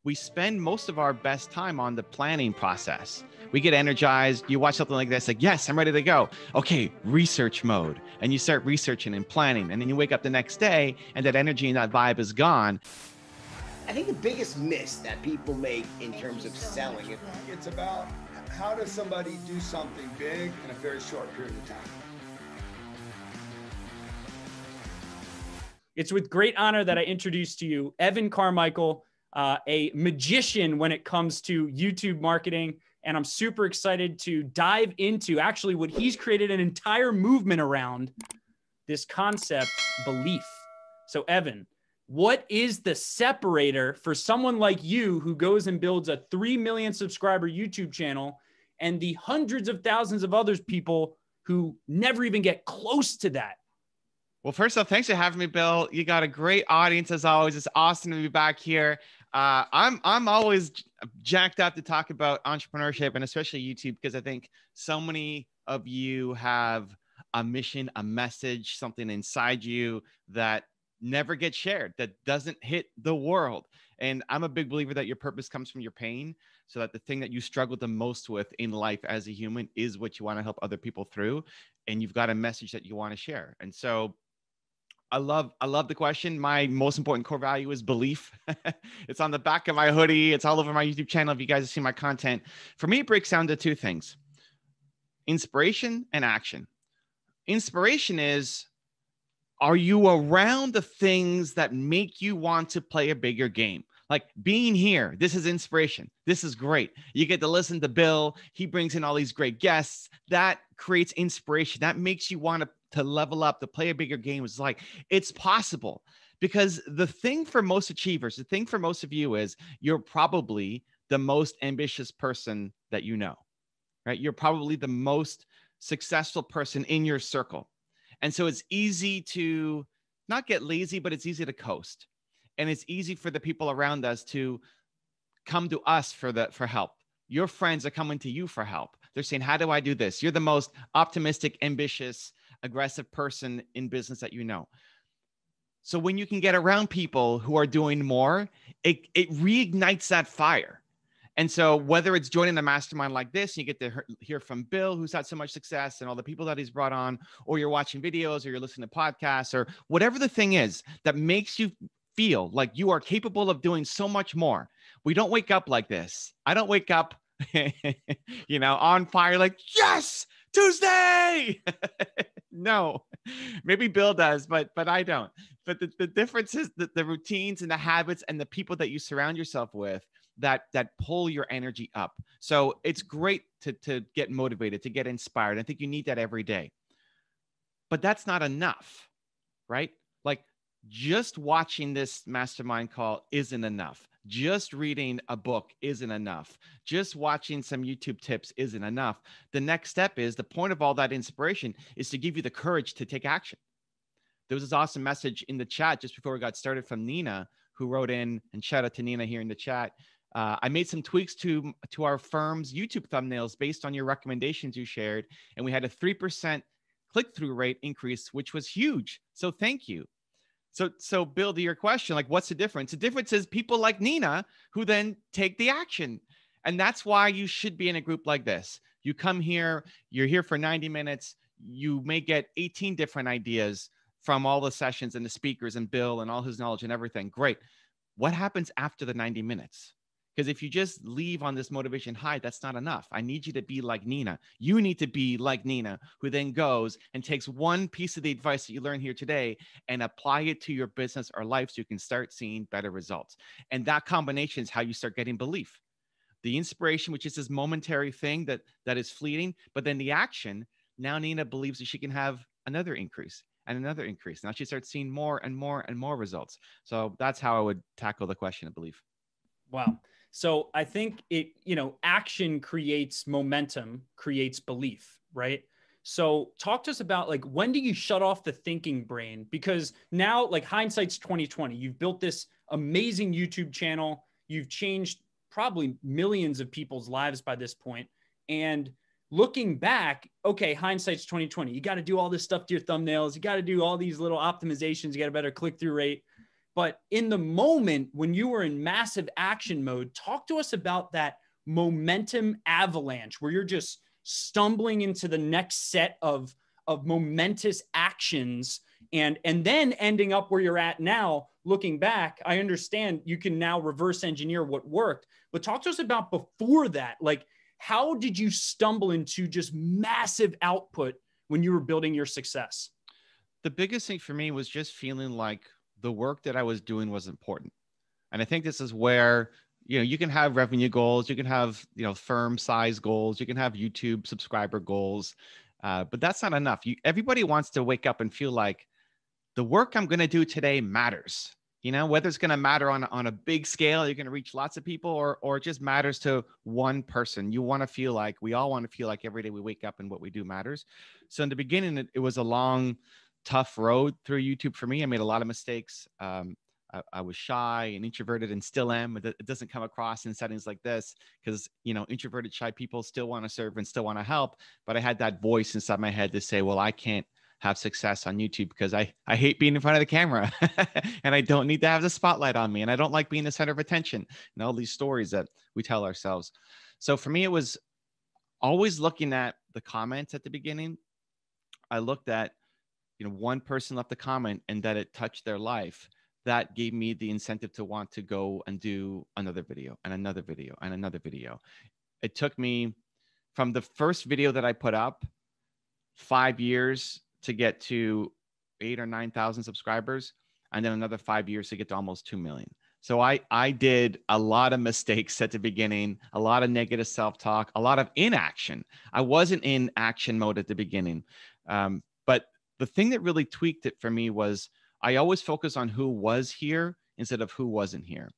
we spend most of our best time on the planning process. We get energized. You watch something like this, like, yes, I'm ready to go. Okay, research mode. And you start researching and planning. And then you wake up the next day and that energy and that vibe is gone. I think the biggest miss that people make in terms of selling, it's about how does somebody do something big in a very short period of time. It's with great honor that I introduce to you Evan Carmichael, a magician when it comes to YouTube marketing. And I'm super excited to dive into actually what he's created an entire movement around, this concept, belief. So Evan, what is the separator for someone like you who goes and builds a 3 million subscriber YouTube channel and the hundreds of thousands of other people who never even get close to that? Well, first off, thanks for having me, Bill. You got a great audience as always. It's awesome to be back here. I'm always jacked up to talk about entrepreneurship and especially YouTube, because I think so many of you have a mission, a message, something inside you that never gets shared, that doesn't hit the world. And I'm a big believer that your purpose comes from your pain, so that the thing that you struggle the most with in life as a human is what you want to help other people through. And you've got a message that you want to share. And so I love the question. My most important core value is belief. It's on the back of my hoodie. It's all over my YouTube channel. If you guys have seen my content, for me, it breaks down to two things: inspiration and action. Inspiration is, are you around the things that make you want to play a bigger game? Like being here, this is inspiration. This is great. You get to listen to Bill. He brings in all these great guests. That creates inspiration. That makes you want to level up, to play a bigger game. It's like, it's possible. Because the thing for most achievers, the thing for most of you is you're probably the most ambitious person that you know, right? You're probably the most successful person in your circle. And so it's easy to not get lazy, but it's easy to coast. And it's easy for the people around us to come to us for help. Your friends are coming to you for help. They're saying, how do I do this? You're the most optimistic, ambitious, aggressive person in business that you know. So when you can get around people who are doing more, it reignites that fire. And so whether it's joining a mastermind like this, you get to hear from Bill, who's had so much success, and all the people that he's brought on, or you're watching videos, or you're listening to podcasts, or whatever the thing is that makes you feel like you are capable of doing so much more. We don't wake up like this. I don't wake up, on fire, like, yes, Tuesday. No, maybe Bill does, but I don't. But the difference is that the routines and the habits and the people that you surround yourself with that pull your energy up. So it's great to get motivated, to get inspired. I think you need that every day. But that's not enough, right? Like, just watching this mastermind call isn't enough. Just reading a book isn't enough. Just watching some YouTube tips isn't enough. The next step is, the point of all that inspiration is to give you the courage to take action. There was this awesome message in the chat just before we got started from Nina, who wrote in, and shout out to Nina here in the chat. I made some tweaks to our firm's YouTube thumbnails based on your recommendations you shared, and we had a 3% click-through rate increase, which was huge. So thank you. So Bill, to your question, like, what's the difference? The difference is people like Nina who then take the action. And that's why you should be in a group like this. You come here, you're here for 90 minutes. You may get 18 different ideas from all the sessions and the speakers and Bill and all his knowledge and everything. Great. What happens after the 90 minutes? Because if you just leave on this motivation high, that's not enough. I need you to be like Nina. You need to be like Nina, who then goes and takes one piece of the advice that you learned here today and apply it to your business or life so you can start seeing better results. And that combination is how you start getting belief. The inspiration, which is this momentary thing that is fleeting, but then the action, now Nina believes that she can have another increase and another increase. Now she starts seeing more and more and more results. So that's how I would tackle the question of belief. Wow. So I think action creates momentum, creates belief, right? So talk to us about, like, when do you shut off the thinking brain? Because now, like, hindsight's 2020. You've built this amazing YouTube channel. You've changed probably millions of people's lives by this point. And looking back, okay, hindsight's 2020. You got to do all this stuff to your thumbnails. You got to do all these little optimizations. You got a better click-through rate. But in the moment when you were in massive action mode, talk to us about that momentum avalanche where you're just stumbling into the next set of momentous actions and then ending up where you're at now. Looking back, I understand you can now reverse engineer what worked, but talk to us about before that. Like, how did you stumble into just massive output when you were building your success? The biggest thing for me was just feeling like the work that I was doing was important. And I think this is where, you can have revenue goals, you can have, firm size goals, you can have YouTube subscriber goals, but that's not enough. Everybody wants to wake up and feel like the work I'm going to do today matters, whether it's going to matter on a big scale, you're going to reach lots of people, or it just matters to one person. We all want to feel like every day we wake up and what we do matters. So in the beginning, it was a long, tough road through YouTube for me. I made a lot of mistakes. I was shy and introverted and still am. It doesn't come across in settings like this because, introverted, shy people still want to serve and still want to help. But I had that voice inside my head to say, well, I can't have success on YouTube because I hate being in front of the camera and I don't need to have the spotlight on me. And I don't like being the center of attention and all these stories that we tell ourselves. So for me, it was always looking at the comments at the beginning. I looked at, one person left a comment and that it touched their life. That gave me the incentive to want to go and do another video and another video and another video. It took me from the first video that I put up 5 years to get to 8,000 or 9,000 subscribers, and then another 5 years to get to almost 2 million. So I did a lot of mistakes at the beginning, a lot of negative self-talk, a lot of inaction. I wasn't in action mode at the beginning. But the thing that really tweaked it for me was I always focus on who was here instead of who wasn't here.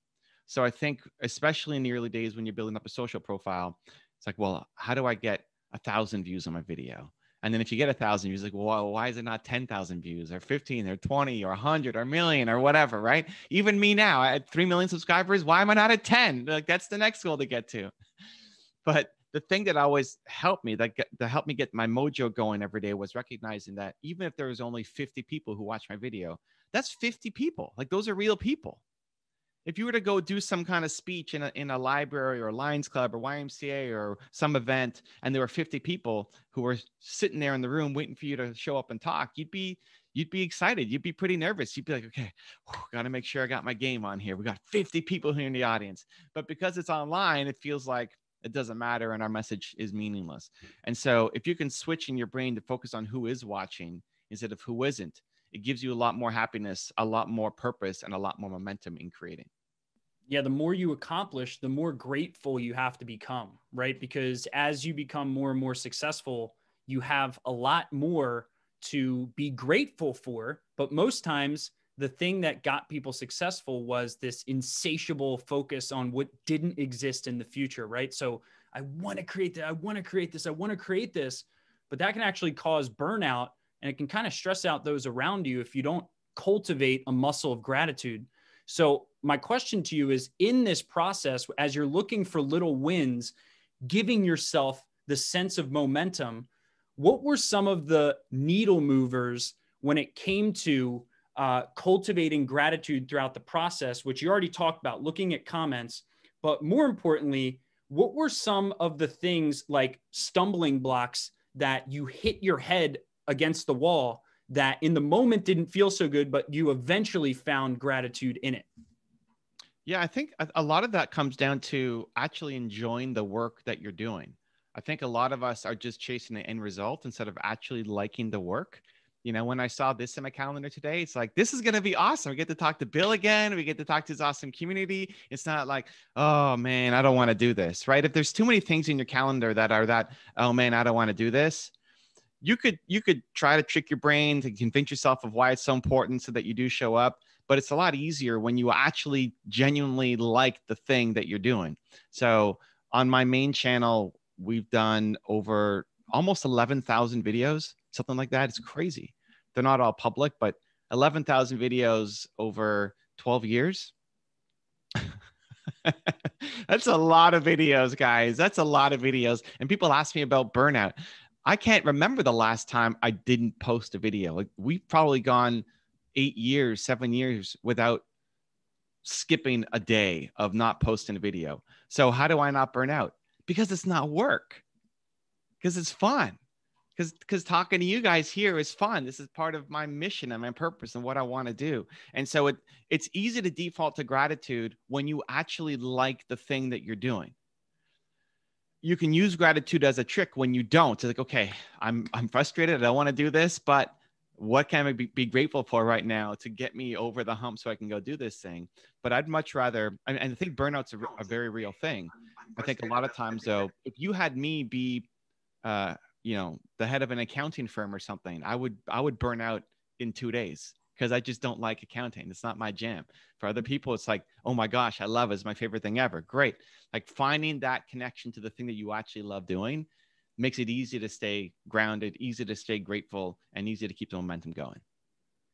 So I think, especially in the early days when you're building up a social profile, it's like, well, how do I get 1,000 views on my video? And then if you get 1,000 views, like, well, why is it not 10,000 views or 15 or 20 or 100 or a million or whatever, right? Even me now, I had 3 million subscribers. Why am I not at 10? Like, that's the next goal to get to. But the thing that always helped me, that helped me get my mojo going every day, was recognizing that even if there was only 50 people who watch my video, that's 50 people. Like, those are real people. If you were to go do some kind of speech in a library or a Lions Club or YMCA or some event, and there were 50 people who were sitting there in the room waiting for you to show up and talk, you'd be excited. You'd be pretty nervous. You'd be like, okay, got to make sure I got my game on here. We got 50 people here in the audience. But because it's online, it feels like it doesn't matter and our message is meaningless. And so if you can switch in your brain to focus on who is watching instead of who isn't, it gives you a lot more happiness, a lot more purpose, and a lot more momentum in creating. Yeah, the more you accomplish, the more grateful you have to become, right? Because as you become more and more successful, you have a lot more to be grateful for. But most times, the thing that got people successful was this insatiable focus on what didn't exist in the future, right? So I want to create that. I want to create this. I want to create this. But that can actually cause burnout, and it can kind of stress out those around you if you don't cultivate a muscle of gratitude. So my question to you is, in this process, as you're looking for little wins, giving yourself the sense of momentum, what were some of the needle movers when it came to cultivating gratitude throughout the process, which you already talked about, looking at comments, but more importantly, what were some of the things like stumbling blocks that you hit your head against the wall that in the moment didn't feel so good, but you eventually found gratitude in it? Yeah, I think a lot of that comes down to actually enjoying the work that you're doing. I think a lot of us are just chasing the end result instead of actually liking the work. When I saw this in my calendar today, it's like, this is going to be awesome. We get to talk to Bill again. We get to talk to his awesome community. It's not like, oh man, I don't want to do this, right? If there's too many things in your calendar that are that, oh man, I don't want to do this, you could try to trick your brain to convince yourself of why it's so important so that you do show up. But it's a lot easier when you actually genuinely like the thing that you're doing. So on my main channel, we've done over almost 11,000 videos, something like that. It's crazy. They're not all public, but 11,000 videos over 12 years. That's a lot of videos, guys. That's a lot of videos. And people ask me about burnout. I can't remember the last time I didn't post a video. Like, we've probably gone 8 years, 7 years without skipping a day of not posting a video. So how do I not burn out? Because it's not work, because it's fun. Because talking to you guys here is fun. This is part of my mission and my purpose and what I want to do. And so it's easy to default to gratitude when you actually like the thing that you're doing. You can use gratitude as a trick when you don't. It's like, okay, I'm frustrated. I don't want to do this, but what can I be grateful for right now to get me over the hump so I can go do this thing? But I'd much rather, and I think burnout's a very real thing. I think a lot of times though, if you had me be, the head of an accounting firm or something, I would burn out in 2 days because I just don't like accounting. It's not my jam. For other people, it's like, oh my gosh, I love it. It's my favorite thing ever. Great. Like finding that connection to the thing that you actually love doing makes it easy to stay grounded, easy to stay grateful, and easy to keep the momentum going.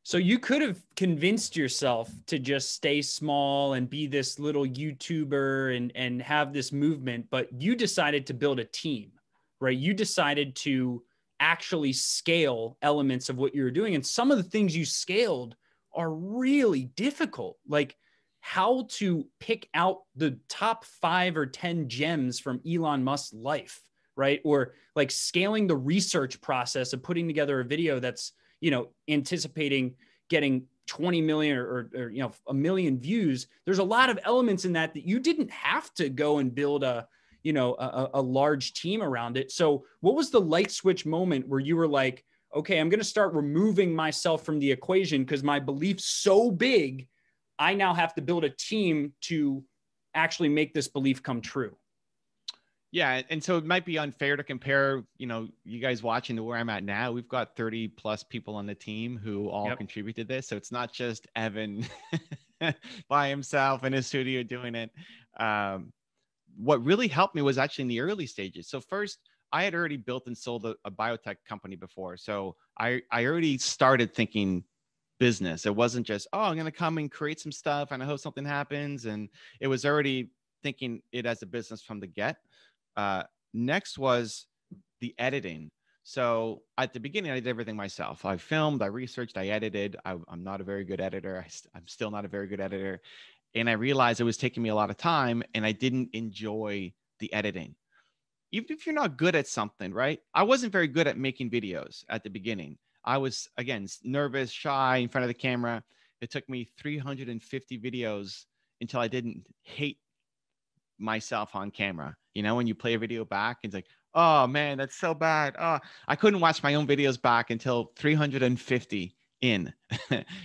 So you could have convinced yourself to just stay small and be this little YouTuber and have this movement, but you decided to build a team, right? You decided to actually scale elements of what you were doing. And some of the things you scaled are really difficult, like how to pick out the top 5 or 10 gems from Elon Musk's life, right? Or like scaling the research process of putting together a video that's, anticipating getting 20 million or 1 million views. There's a lot of elements in that you didn't have to go and build a large team around it. So what was the light switch moment where you were like, okay, I'm going to start removing myself from the equation because my belief's so big, I now have to build a team to actually make this belief come true? Yeah. And so it might be unfair to compare, you guys watching to where I'm at now. We've got 30 plus people on the team who all contribute to this. So it's not just Evan by himself in his studio doing it. What really helped me was actually in the early stages. So first, I had already built and sold a biotech company before. So I already started thinking business. It wasn't just, oh, I'm going to come and create some stuff and I hope something happens. And it was already thinking it as a business from the get. Next was the editing. So at the beginning, I did everything myself. I filmed, I researched, I edited. I'm not a very good editor. I'm still not a very good editor. And I realized it was taking me a lot of time and I didn't enjoy the editing. Even if you're not good at something, right? I wasn't very good at making videos at the beginning. I was, again, nervous, shy in front of the camera. It took me 350 videos until I didn't hate myself on camera. When you play a video back, it's like, oh man, that's so bad. Oh, I couldn't watch my own videos back until 350 in,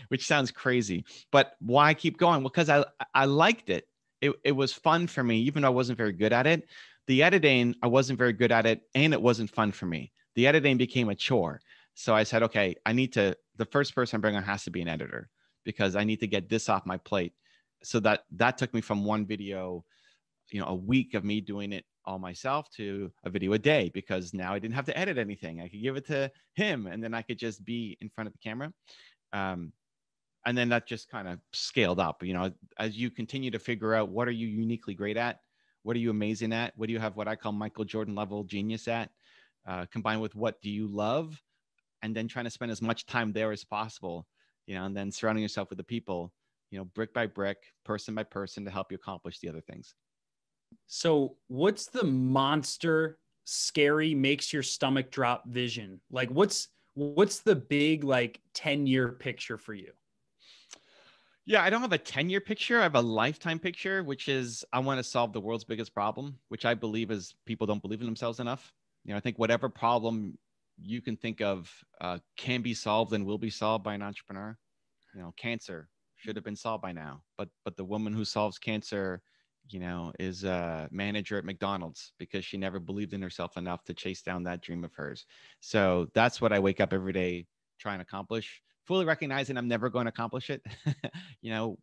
which sounds crazy. But why keep going? Well, because I liked it. It was fun for me, even though I wasn't very good at it. The editing, I wasn't very good at it, and it wasn't fun for me. The editing became a chore. So I said, okay, the first person I'm bringing on has to be an editor because I need to get this off my plate. So that took me from one video, a week of me doing it all myself to a video a day, because now I didn't have to edit anything. I could give it to him and then I could just be in front of the camera. And then that just kind of scaled up, as you continue to figure out what are you uniquely great at? What are you amazing at? What do you have what I call Michael Jordan level genius at? Combined with what do you love? And then trying to spend as much time there as possible, and then surrounding yourself with the people, brick by brick, person by person to help you accomplish the other things. So what's the monster, scary, makes your stomach drop vision? Like what's the big 10-year picture for you? Yeah, I don't have a 10-year picture. I have a lifetime picture, which is I want to solve the world's biggest problem, which I believe is people don't believe in themselves enough. I think whatever problem you can think of can be solved and will be solved by an entrepreneur. Cancer should have been solved by now, but the woman who solves cancer, is a manager at McDonald's because she never believed in herself enough to chase down that dream of hers. So that's what I wake up every day trying to accomplish, fully recognizing I'm never going to accomplish it.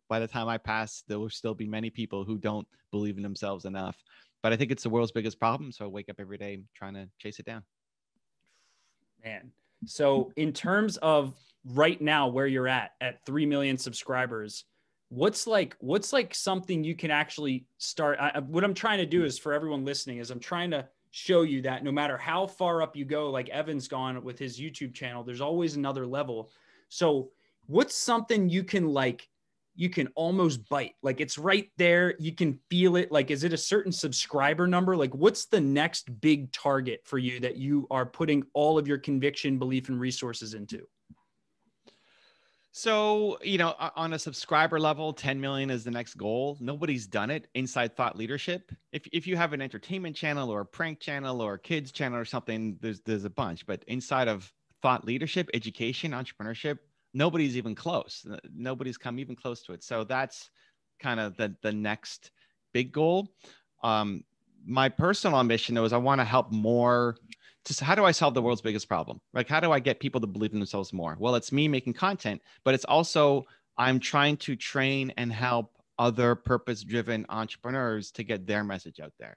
By the time I pass, there will still be many people who don't believe in themselves enough. But I think it's the world's biggest problem. So I wake up every day trying to chase it down. Man. So in terms of right now, where you're at 3 million subscribers, what's something you can actually start? What I'm trying to do is, for everyone listening, is I'm trying to show you that no matter how far up you go, like Evan's gone with his YouTube channel, there's always another level. So what's something you can you can almost bite. Like it's right there. You can feel it. Like, is it a certain subscriber number? Like what's the next big target for you that you are putting all of your conviction, belief, and resources into? So, you know, on a subscriber level, 10 million is the next goal. Nobody's done it inside Thought Leadership. If you have an entertainment channel or a prank channel or a kids channel or something, there's a bunch. But inside of Thought Leadership, education, entrepreneurship, nobody's even close. Nobody's come even close to it. So that's kind of the next big goal. My personal ambition though is I want to help more. Just how do I solve the world's biggest problem? Like, how do I get people to believe in themselves more? Well, it's me making content, but it's also I'm trying to train and help other purpose-driven entrepreneurs to get their message out there.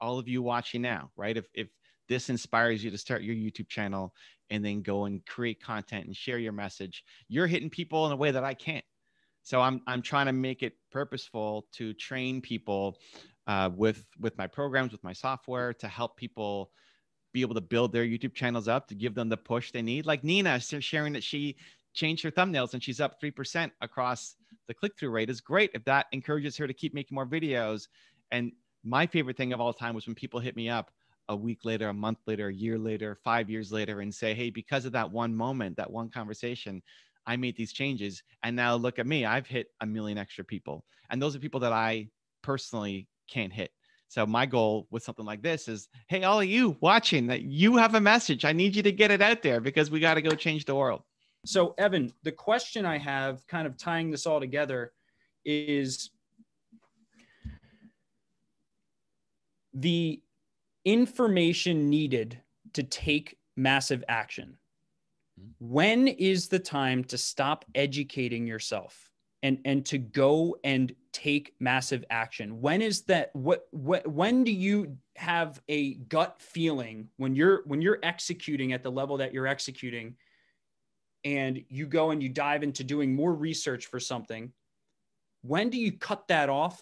All of you watching now, right? If this inspires you to start your YouTube channel and then go and create content and share your message, you're hitting people in a way that I can't. So I'm trying to make it purposeful to train people with my programs, with my software, to help people be able to build their YouTube channels up, to give them the push they need. Like Nina sharing that she changed her thumbnails and she's up 3% across the click-through rate is great if that encourages her to keep making more videos. And my favorite thing of all time was when people hit me up a week later, a month later, a year later, 5 years later, and say, hey, because of that one moment, that one conversation, I made these changes. And now look at me, I've hit 1 million extra people. And those are people that I personally can't hit. So my goal with something like this is, hey, all of you watching, that you have a message. I need you to get it out there because we got to go change the world. So Evan, the question I have kind of tying this all together is the information needed to take massive action. When is the time to stop educating yourself and to go and take massive action? When is that? When do you have a gut feeling when you're executing at the level that you're executing, and you go and you dive into doing more research for something? When do you cut off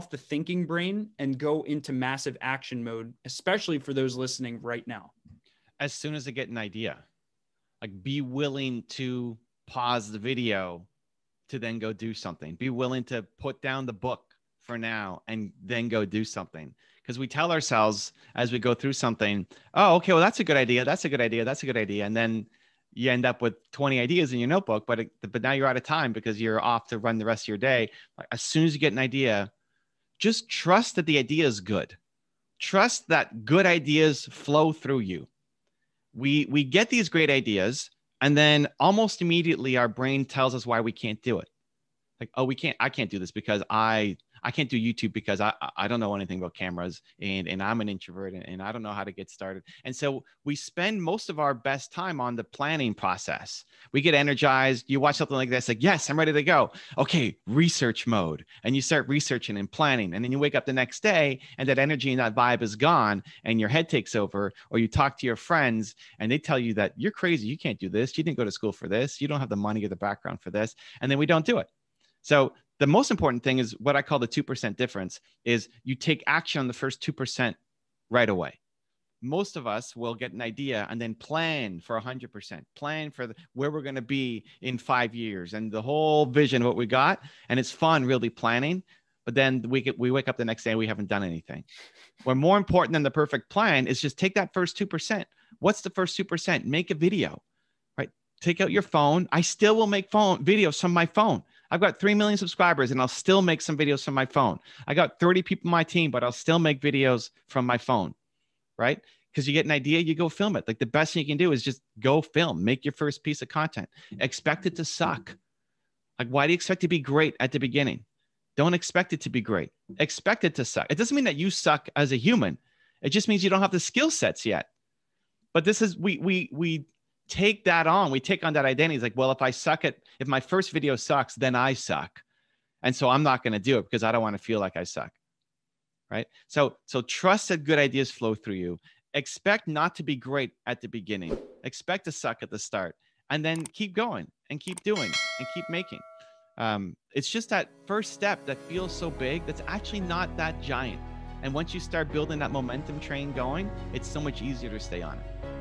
the thinking brain and go into massive action mode, especially for those listening right now? As soon as I get an idea, like be willing to pause the video to then go do something. Be willing to put down the book for now and then go do something. Because we tell ourselves as we go through something, oh, okay, well, that's a good idea. That's a good idea. That's a good idea. And then you end up with 20 ideas in your notebook, but now you're out of time because you're off to run the rest of your day. As soon as you get an idea, just trust that the idea is good. Trust that good ideas flow through you. We get these great ideas, and then almost immediately our brain tells us why we can't do it. Like, oh, I can't do this because I can't do YouTube because I don't know anything about cameras and I'm an introvert and I don't know how to get started. And so we spend most of our best time on the planning process. We get energized. You watch something like this, like, yes, I'm ready to go. Okay, research mode. And you start researching and planning. And then you wake up the next day and that energy and that vibe is gone and your head takes over, or you talk to your friends and they tell you that you're crazy. You can't do this. You didn't go to school for this. You don't have the money or the background for this. And then we don't do it. So the most important thing is what I call the 2% difference is you take action on the first 2% right away. Most of us will get an idea and then plan for 100%, plan for where we're going to be in 5 years and the whole vision of what we got. And it's fun really planning, but then we wake up the next day and we haven't done anything. What more important than the perfect plan is just take that first 2%. What's the first 2%? Make a video, right? Take out your phone. I still will make videos from my phone. I've got 3 million subscribers and I'll still make some videos from my phone. I got 30 people on my team, but I'll still make videos from my phone, right? Because you get an idea, you go film it. Like the best thing you can do is just go film, make your first piece of content. Expect it to suck. Like, why do you expect to be great at the beginning? Don't expect it to be great. Expect it to suck. It doesn't mean that you suck as a human. It just means you don't have the skill sets yet. But this is, we take that on. We take on that identity. It's like, well, if my first video sucks, then I suck. And so I'm not going to do it because I don't want to feel like I suck. Right. So trust that good ideas flow through you. Expect not to be great at the beginning. Expect to suck at the start, and then keep going and keep doing and keep making. It's just that first step that feels so big that's actually not that giant. And once you start building that momentum train going, it's so much easier to stay on it.